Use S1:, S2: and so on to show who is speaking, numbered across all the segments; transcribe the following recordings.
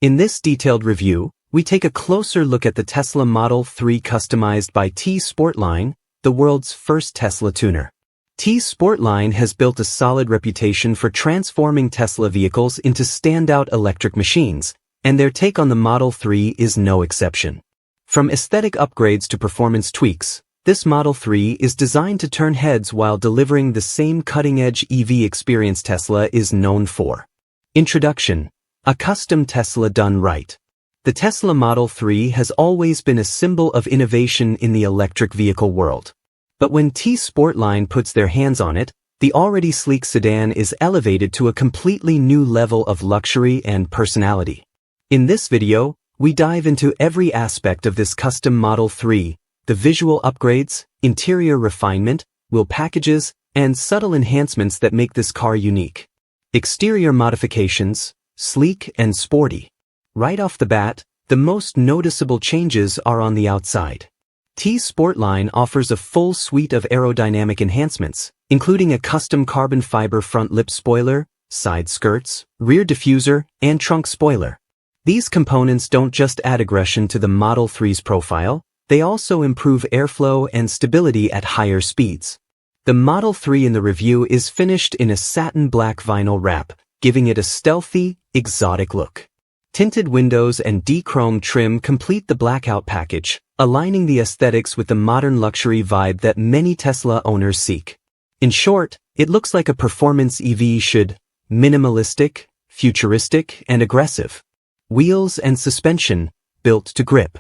S1: In this detailed review, we take a closer look at the Tesla Model 3 customized by T Sportline, the world's first Tesla tuner. T Sportline has built a solid reputation for transforming Tesla vehicles into standout electric machines, and their take on the Model 3 is no exception. From aesthetic upgrades to performance tweaks, this Model 3 is designed to turn heads while delivering the same cutting-edge EV experience Tesla is known for. Introduction: a custom Tesla done right. The Tesla Model 3 has always been a symbol of innovation in the electric vehicle world. But when T Sportline puts their hands on it, the already sleek sedan is elevated to a completely new level of luxury and personality. In this video, we dive into every aspect of this custom Model 3, the visual upgrades, interior refinement, wheel packages, and subtle enhancements that make this car unique. Exterior modifications: sleek and sporty. Right off the bat, the most noticeable changes are on the outside. T Sportline offers a full suite of aerodynamic enhancements, including a custom carbon fiber front lip spoiler, side skirts, rear diffuser, and trunk spoiler. These components don't just add aggression to the Model 3's profile, they also improve airflow and stability at higher speeds. The Model 3 in the review is finished in a satin black vinyl wrap, giving it a stealthy, exotic look. Tinted windows and D-chrome trim complete the blackout package, aligning the aesthetics with the modern luxury vibe that many Tesla owners seek. In short, it looks like a performance EV should: minimalistic, futuristic, and aggressive. Wheels and suspension, built to grip.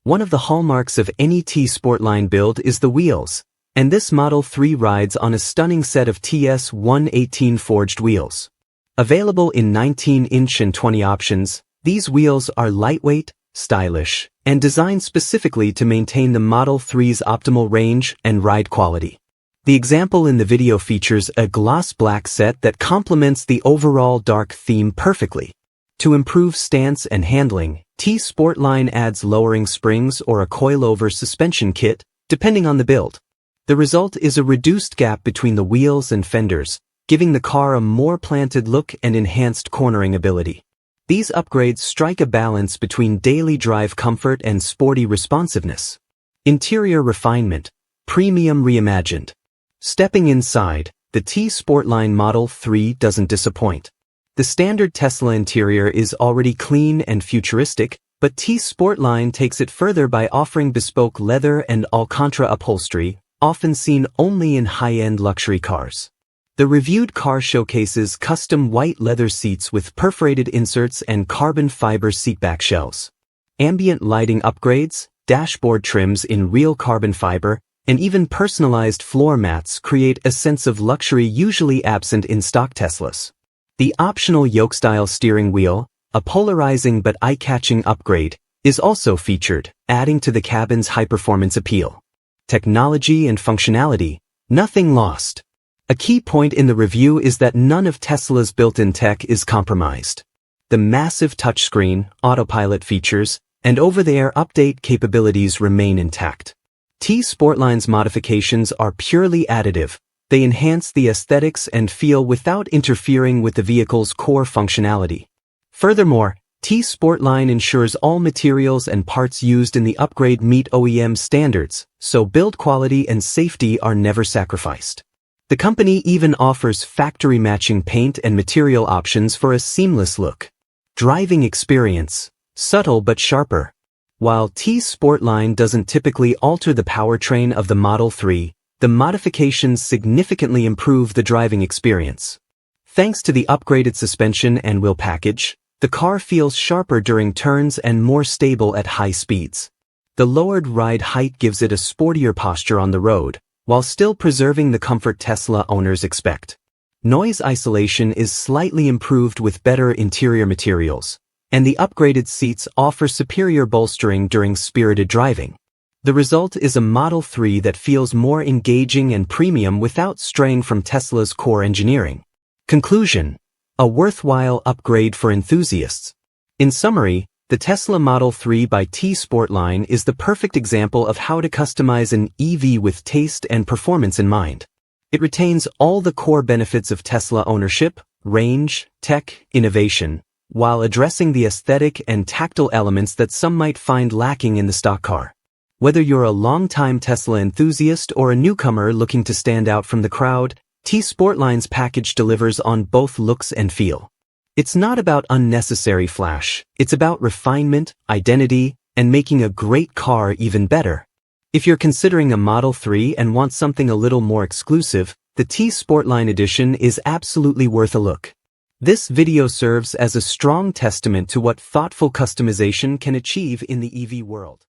S1: One of the hallmarks of any T Sportline build is the wheels, and this Model 3 rides on a stunning set of TS118 forged wheels. Available in 19-inch and 20 options, these wheels are lightweight, stylish, and designed specifically to maintain the Model 3's optimal range and ride quality. The example in the video features a gloss black set that complements the overall dark theme perfectly. To improve stance and handling, T Sportline adds lowering springs or a coilover suspension kit, depending on the build. The result is a reduced gap between the wheels and fenders, giving the car a more planted look and enhanced cornering ability. These upgrades strike a balance between daily drive comfort and sporty responsiveness. Interior refinement, premium reimagined. Stepping inside, the T Sportline Model 3 doesn't disappoint. The standard Tesla interior is already clean and futuristic, but T Sportline takes it further by offering bespoke leather and Alcantara upholstery, often seen only in high-end luxury cars. The reviewed car showcases custom white leather seats with perforated inserts and carbon fiber seatback shells. Ambient lighting upgrades, dashboard trims in real carbon fiber, and even personalized floor mats create a sense of luxury usually absent in stock Teslas. The optional yoke-style steering wheel, a polarizing but eye-catching upgrade, is also featured, adding to the cabin's high-performance appeal. Technology and functionality, nothing lost. A key point in the review is that none of Tesla's built-in tech is compromised. The massive touchscreen, autopilot features, and over-the-air update capabilities remain intact. T Sportline's modifications are purely additive. They enhance the aesthetics and feel without interfering with the vehicle's core functionality. Furthermore, T Sportline ensures all materials and parts used in the upgrade meet OEM standards, so build quality and safety are never sacrificed. The company even offers factory-matching paint and material options for a seamless look. Driving experience, subtle but sharper. While T Sportline doesn't typically alter the powertrain of the Model 3, the modifications significantly improve the driving experience. Thanks to the upgraded suspension and wheel package, the car feels sharper during turns and more stable at high speeds. The lowered ride height gives it a sportier posture on the road, while still preserving the comfort Tesla owners expect. Noise isolation is slightly improved with better interior materials, and the upgraded seats offer superior bolstering during spirited driving. The result is a Model 3 that feels more engaging and premium without straying from Tesla's core engineering. Conclusion: a worthwhile upgrade for enthusiasts. In summary, the Tesla Model 3 by T Sportline is the perfect example of how to customize an EV with taste and performance in mind. It retains all the core benefits of Tesla ownership, range, tech, innovation, while addressing the aesthetic and tactile elements that some might find lacking in the stock car. Whether you're a longtime Tesla enthusiast or a newcomer looking to stand out from the crowd, T Sportline's package delivers on both looks and feel. It's not about unnecessary flash, it's about refinement, identity, and making a great car even better. If you're considering a Model 3 and want something a little more exclusive, the T Sportline edition is absolutely worth a look. This video serves as a strong testament to what thoughtful customization can achieve in the EV world.